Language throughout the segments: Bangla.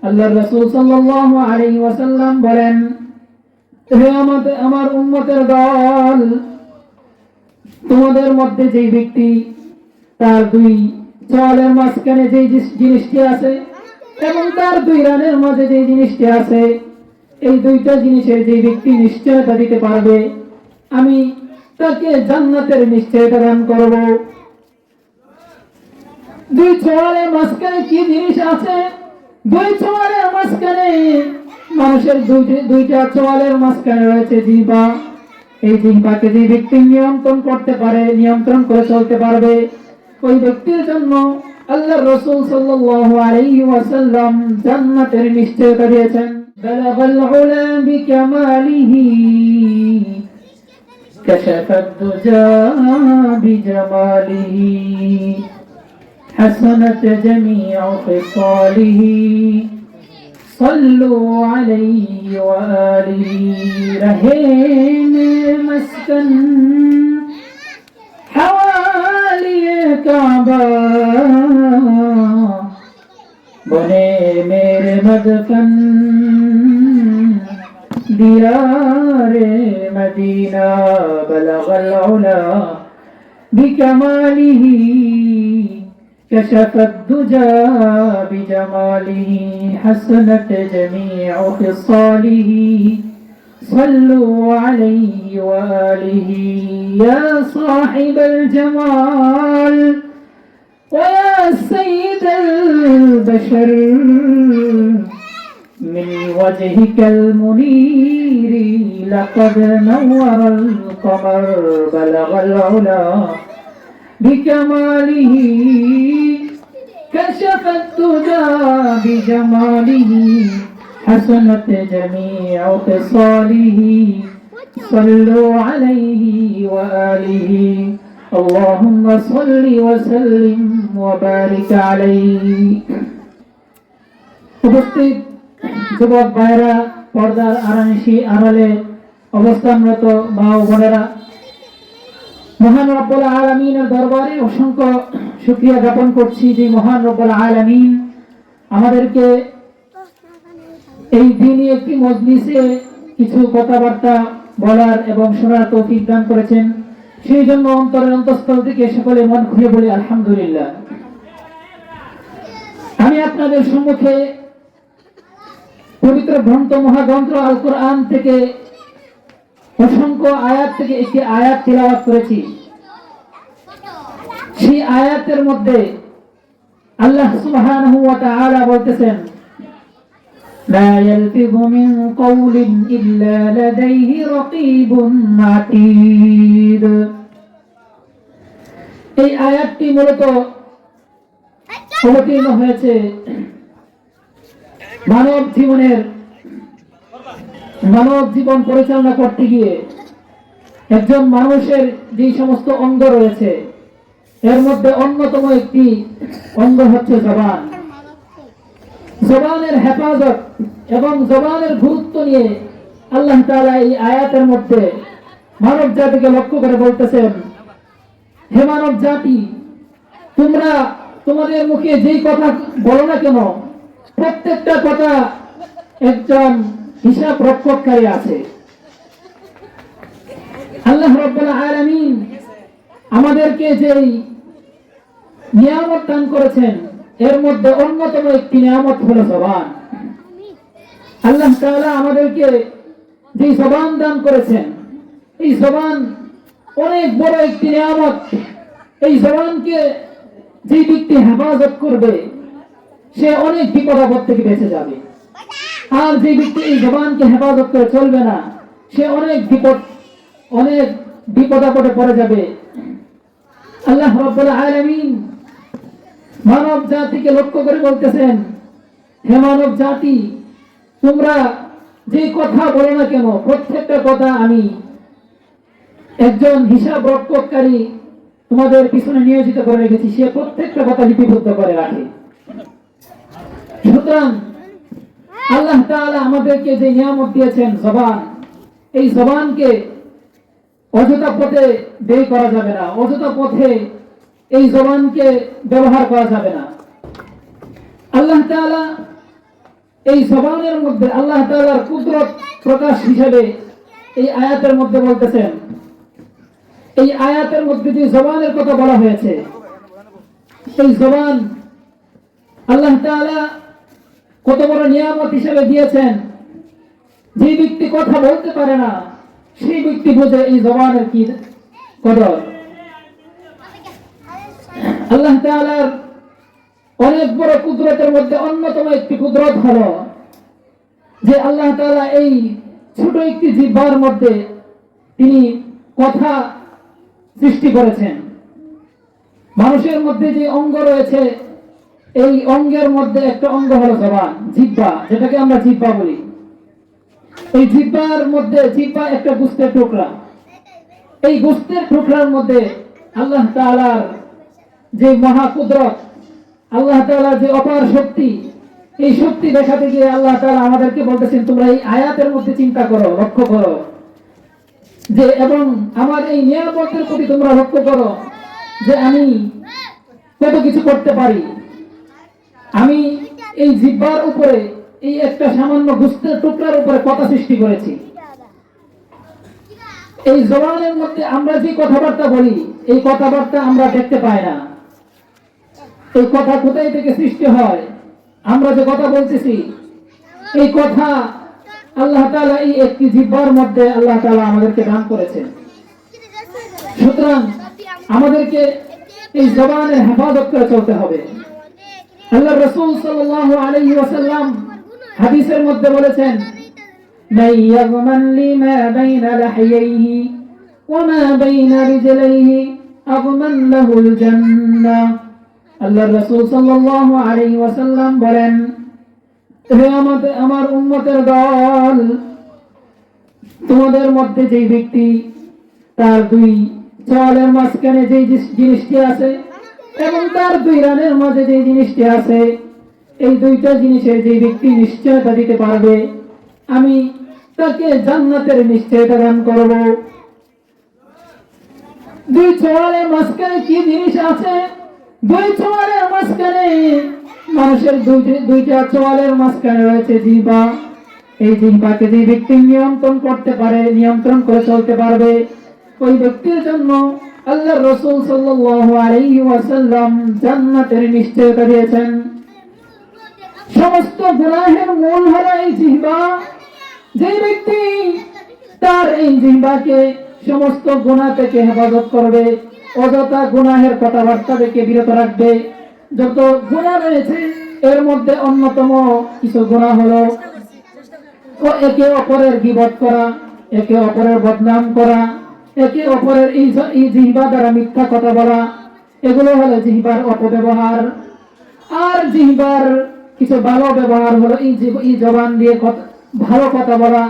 আল্লাহর রাসূল সাল্লাল্লাহু আলাইহি ওয়াসাল্লাম বলেন, হে আমার উম্মতের দল, তোমাদের মধ্যে যে ব্যক্তি তার দুই চোয়ালের মাঝখানে যে জিনিসটি আছে এবং তার দুই রানের মাঝে যে জিনিসটি আছে, এই দুইটা জিনিসের যে ব্যক্তি নিশ্চয়তা দিতে পারবে, আমি তাকে জান্নাতের নিশ্চয়তা দান করব। দুই চোয়ালের মাঝখানে কি জিনিস আছে? দুই চোয়ালের মাঝখানে, মানুষের দুইটা চোয়ালের মাঝখানে রয়েছে জিহ্বা। এই জিহ্বাকে যে ব্যক্তি নিয়ন্ত্রণ করতে পারে, নিয়ন্ত্রণ করে চলতে পারবে, ওই ব্যক্তির জন্য আল্লাহর রাসূল সাল্লাল্লাহু আলাইহি ওয়াসাল্লাম জান্নাতের নিশ্চয়তা দিয়েছেন। বালাগাল উলা বিকামালিহি কাশাফাদ দুজা বিজামালিহি হাসানাত জামিউ খিসালিহি صلوا عليه وآله رهين مسكن حوالي كعبة بنے میرے مدفن دیار مدینہ بلغ العلا بكماله كشف الدجى بجماله حسنت جميع خصاله صلوا عليه وآله يا صاحب الجمال ويا سيد البشر من وجهك المنير لقد نور القمر بلغ العلا بكماله كشف الدجى بجماله حسنت جميع خصاله صلوا عليه وآله اللهم صل وسلم وبارك عليه উপস্থিত যুবক ভাইরা, পর্দার আড়ালে অবস্থানরত মা ও বোনেরা, মহান রব্বুল আলামিনের দরবারে অসংখ্য শুকরিয়া জ্ঞাপন করছি যে মহান রব্বুল আলামিন আমাদেরকে এই দিনই একটি মজলিসে কিছু কথাবার্তা বলার এবং শোনার তৌফিক দান করেছেন। সেই জন্য অন্তরের অন্তঃস্থল থেকে সকলে মন খুলে বলি আলহামদুলিল্লাহ। আমি আপনাদের সম্মুখে পবিত্র গ্রন্থ, মহাগ্রন্থ আল কোরআন থেকে অসংখ্য আয়াত থেকে একটি আয়াত তিলাওয়াত করেছি। সেই আয়াতের মধ্যে আল্লাহ সুবহানাহু ওয়া তাআলা বলতেছেন, লা ইয়ালফিযু মিন কওলিন ইল্লা লাদাইহি রাকীবুন আতীদ। এই আয়াতটি মূলত অবতীর্ণ হয়েছে মানব জীবন পরিচালনা করতে গিয়ে একজন মানুষের যে সমস্ত অঙ্গ রয়েছে, এর মধ্যে অন্যতম একটি অঙ্গ হচ্ছে জবান। জবানের হেফাজত এবং জবানের গুরুত্ব নিয়ে আল্লাহ তাআলা এই আয়াতের মধ্যে মানব জাতিকে লক্ষ্য করে বলতেছেন, হে মানব জাতি, তোমরা তোমাদের মুখে যেই কথা বলো না কেন, প্রত্যেকটা কথা একজন হিসাব রক্ষককারী আছে। আল্লাহ রাব্বুল আলামিন আমাদেরকে যেই নিয়ামত দান করেছেন, এর মধ্যে অন্যতম একটি নিয়ামত হলো জবান। আল্লাহ তাআলা আমাদেরকে যে জবান দান করেছেন, এই জবান অনেক বড় একটি নিয়ামত। এই জবানকে যে ব্যক্তি হেফাজত করবে, সে অনেক বিপদ আপদ থেকে বেঁচে যাবে। আর যে ব্যক্তি এই জবানকে হেফাজত করে চলবে না, সে অনেক বিপদ আপদে পড়ে যাবে। আল্লাহ রাব্বুল আলামিন মানব জাতিকে লক্ষ্য করে বলতেছেন, হে মানব জাতি, তোমরা যে কথা বলো না কেন, প্রত্যেকটা কথা আমি একজন হিসাব রক্ষককারী তোমাদের পিছনে নিয়োজিত করে রেখেছি, সে প্রত্যেকটা কথা লিপিবদ্ধ করে রাখে। সুতরাং আল্লাহ তাআলা আমাদেরকে যে নিয়ামত দিয়েছেন জবান, এই জবানকে অযথা পথে ব্যয় করা যাবে না, অযথা পথে এই জবানকে ব্যবহার করা যাবে না। আল্লাহ তাআলা এই জবানের মধ্যে আল্লাহ তাআলার কুদরত প্রকাশ হিসেবে এই আয়াতের মধ্যে বলতেছেন। এই আয়াতের মধ্যে যে জবানের কথা বলা হয়েছে, এই জবান আল্লাহ তাআলা কত বড় নিয়ামত হিসেবে দিয়েছেন। যে ব্যক্তি কথা বলতে পারে না সেই ব্যক্তি বোঝে এই জবানের কি কদর। আল্লাহ তাআলার অনেক বড় কুদরতের মধ্যে অন্যতম একটি কুদরত হলো যে আল্লাহ তাআলা এই ছোট একটি জিহ্বার মধ্যে তিনি কথা সৃষ্টি করেছেন। মানুষের মধ্যে যে অঙ্গ রয়েছে এই অঙ্গের মধ্যে একটা অঙ্গ হলো জবান, জিহ্বা, যেটাকে আমরা জিহ্বা বলি। এই জিহ্বার মধ্যে জিহ্বা একটা গোশতের টুকরা। এই গোশতের টুকরার মধ্যে আল্লাহ তাআলার যে মহা কুদরত, আল্লাহ তাআলার যে অপার শক্তি, এই শক্তি দেখাতে গিয়ে আল্লাহ তাআলা আমাদেরকে বলতেছেন তোমরা এই আয়াতের মধ্যে চিন্তা করো, লক্ষ্য করো যে এবং আমার এই নিয়ামতের প্রতি তোমরা লক্ষ্য করো যে আমি কত কিছু করতে পারি। আমি এই জিহ্বার উপরে এই একটা সামান্য গোশতের টুকরার উপরে কথা সৃষ্টি করেছি। এই জবানের মধ্যে আমরা যে কথাবার্তা বলি এই কথাবার্তা আমরা দেখতে পাই না। এই কথা কোথায় থেকে সৃষ্টি হয়? আমরা যে কথা বলতেছি এই কথা আল্লাহ তাআলা এই একটি জিহ্বার মধ্যে আল্লাহ তাআলা আমাদেরকে দান করেছেন। সুতরাং আমাদেরকে এই জবানের হেফাজত করে চলতে হবে। আল্লাহ রাসূল সাল্লাল্লাহু আলাইহি ওয়াসাল্লাম হাদিসের মধ্যে বলেছেন, মান ইয়াযমান লিমা বাইনা লাহিয়াইহি ওয়া মা বাইনা রিজলাইহি আযমান লাহুল জান্নাহ। আল্লাহ রাসূল সাল্লাল্লাহু আলাইহি ওয়াসাল্লাম বলেন, হে আমার উম্মতের দল, তোমাদের মধ্যে যেই ব্যক্তি তার দুই চোয়ালের মাঝখানে যে জিনিসটি আছে এবং তার দুই রানের মাঝে যে জিনিসটি আছে, এই দুইটা জিনিসের যে ব্যক্তি নিশ্চয়তা দিতে পারবে আমি তাকে জান্নাতের নিশ্চয়তা দান করব। দুই চোয়ালের মাঝখানে কি জিনিস আছে? দুই চোয়ালের মাঝখানে মানুষের দুইটা চোয়ালের মাঝখানে রয়েছে জিহ্বা। এই জিহ্বাকে যে ব্যক্তি নিয়ন্ত্রণ করতে পারে, নিয়ন্ত্রণ করে চলতে পারবে, ওই ব্যক্তির জন্য আল্লাহ রাসূল সাল্লাল্লাহু আলাইহি ওয়াসাল্লাম জান্নাতের নিশ্চয়তা দিয়েছেন। সমস্ত গুনাহের মূল হলো এই জিহ্বা। যে ব্যক্তি তার এই জিহ্বাকে সমস্ত গুনাহ থেকে হেফাজত করবে, অযথা গুনাহের কথাবার্তা থেকে বিরত রাখবে। যত গুনাহ রয়েছে এর মধ্যে অন্যতম কিছু গুনাহ হলো একে অপরের গীবত করা, একে অপরের বদনাম করা, একে অপরের এই জিহ্বা দ্বারা মিথ্যা কথা বলা, এগুলো হলো জিহ্বার অপব্যবহার। আর জিহ্বার কিছু ভালো ব্যবহার হলো এই জবান দিয়ে ভালো কথা বলা।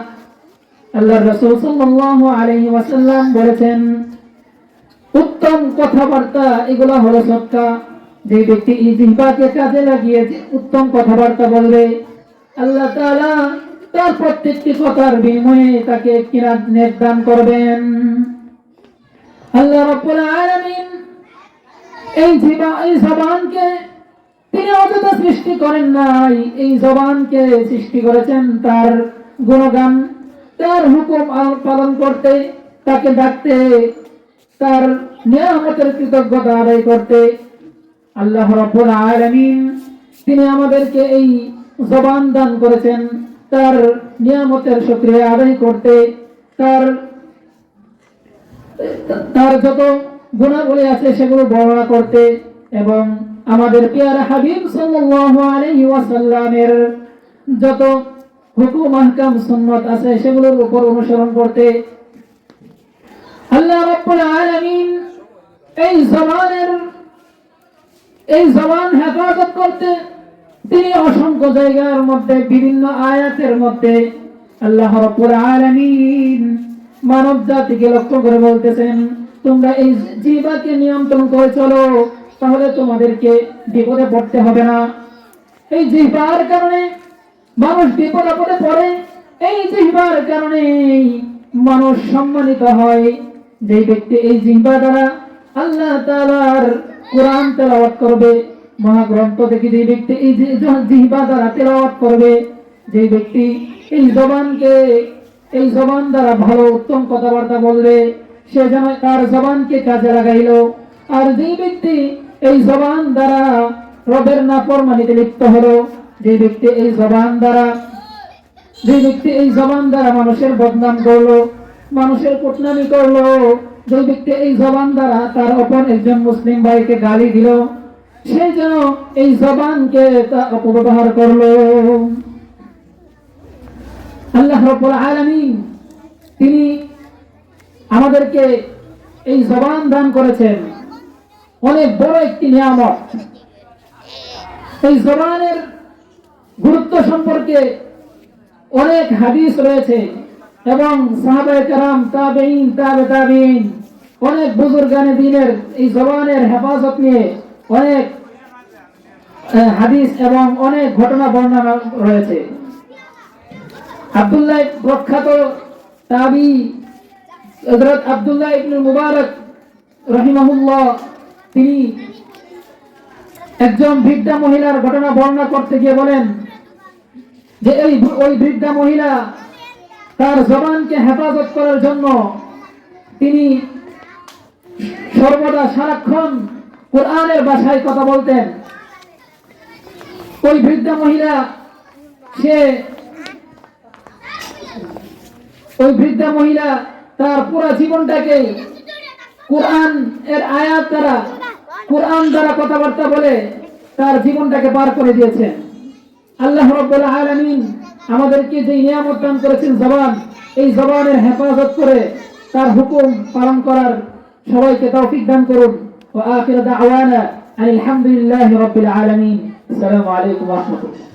আল্লাহ রাসূল সাল্লাল্লাহু আলাইহি ওয়াসাল্লাম বলেছেন, উত্তম কথাবার্তা এগুলো হলো সদকা। যে ব্যক্তি এই জিহ্বাকে কাজে লাগিয়ে উত্তম কথাবার্তা বলবে, আল্লাহ তাআলা তার প্রত্যেকটি কথার বিনিময়ে তাকে কিরাত নেক দান করবেন। আল্লাহ রাব্বুল আলামিন এই জিহ্বা, এই জবানকে তিনি অযথা সৃষ্টি করেন নাই। এই জবানকে সৃষ্টি করেছেন তার গুণগান, তার হুকুম পালন করতে, তাকে ডাকতে, তার নিয়ামতের কৃতজ্ঞতা আদায় করতে। আল্লাহ রাব্বুল আলামিন তিনি আমাদেরকে এই জবান দান করেছেন তার নিয়ামতের শুকরিয়া আদায় করতে, তার যত গুণাবলী আছে সেগুলো বর্ণনা করতে এবং আমাদের পেয়ারা হাবিব সাল্লাল্লাহু আলাইহি ওয়াসাল্লামের যত হুকুম আহকাম সুন্নাত আছে সেগুলোর উপর অনুসরণ করতে। আল্লাহ রাব্বুল আলামিন এই জবান হেফাজত করতে তিনি অসংখ্য জায়গার মধ্যে বিভিন্ন আয়াতের মধ্যে আল্লাহ রাব্বুল আলামিন মানব জাতিকে লক্ষ্য করে বলতেছেন, তোমরা এই জিহ্বাকে নিয়ন্ত্রণ করে চলো, তাহলে তোমাদেরকে বিপদে পড়তে হবে না। এই জিহ্বার কারণে মানুষ বিপদ আপদে পড়ে, এই জিহ্বার কারণে মানুষ সম্মানিত হয়। যে ব্যক্তি এই জিহ্বা দ্বারা আল্লাহ তাআলার কোরআন তেলাওয়াত করবে, মহাগ্রন্থ থেকে যে ব্যক্তি এই জিহ্বা দ্বারা তেলাওয়াত করবে, যে ব্যক্তি এই জবান দ্বারা ভালো উত্তম কথাবার্তা বলবে, সে যেন তার জবানকে কাজে লাগাইল। আর যে ব্যক্তি এই জবান দ্বারা রবের নাফরমানিতে লিপ্ত হলো, যে ব্যক্তি এই জবান দ্বারা মানুষের বদনাম করলো, মানুষের কুটনামি করলো, যে ব্যক্তি এই জবান দ্বারা তার অপর একজন মুসলিম ভাইকে গালি দিল, সে যেন এই জবানকে অপব্যবহার করলো। আল্লাহ রাব্বুল আলামিন তিনি আমাদেরকে এই জবান দান করেছেন, অনেক বড় একটি নিয়ামত। এই জবানের গুরুত্ব সম্পর্কে অনেক হাদিস রয়েছে এবং সাহাবায়ে কেরাম, তাবেঈন, তাবেঈন, অনেক বুজুর্গানে দ্বীনের এই জবানের হেফাজত নিয়ে অনেক হাদিস এবং অনেক ঘটনা বর্ণনা রয়েছে। আব্দুল্লাহ প্রখ্যাত তাবী হযরত আব্দুল্লাহ ইবনে মুবারক রাহিমাহুল্লাহ তিনি একজন বৃদ্ধা মহিলার ঘটনা বর্ণনা করতে গিয়ে বলেন যে ওই বৃদ্ধা মহিলা তার জবানকে হেফাজত করার জন্য তিনি সর্বদা সারাক্ষণ কোরআনের ভাষায় কথা বলতেন। ওই বৃদ্ধা মহিলা তার পুরো জীবনটাকে কোরআন এর আয়াত দ্বারা, কোরআন দ্বারা কথাবার্তা বলে তার জীবনটাকে পার করে দিয়েছেন। আল্লাহ রাব্বুল আলামিন আমাদেরকে যে নিয়ামত দান করেছেন জবান, এই জবানের হেফাজত করে তার হুকুম পালন করার সবাইকে তৌফিক দান করুন। ওয়া আখিরু দাওয়ানা আলহামদুলিল্লাহি রাব্বিল আলামিন। আসসালামু আলাইকুম ওয়া রাহমাতুল্লাহ।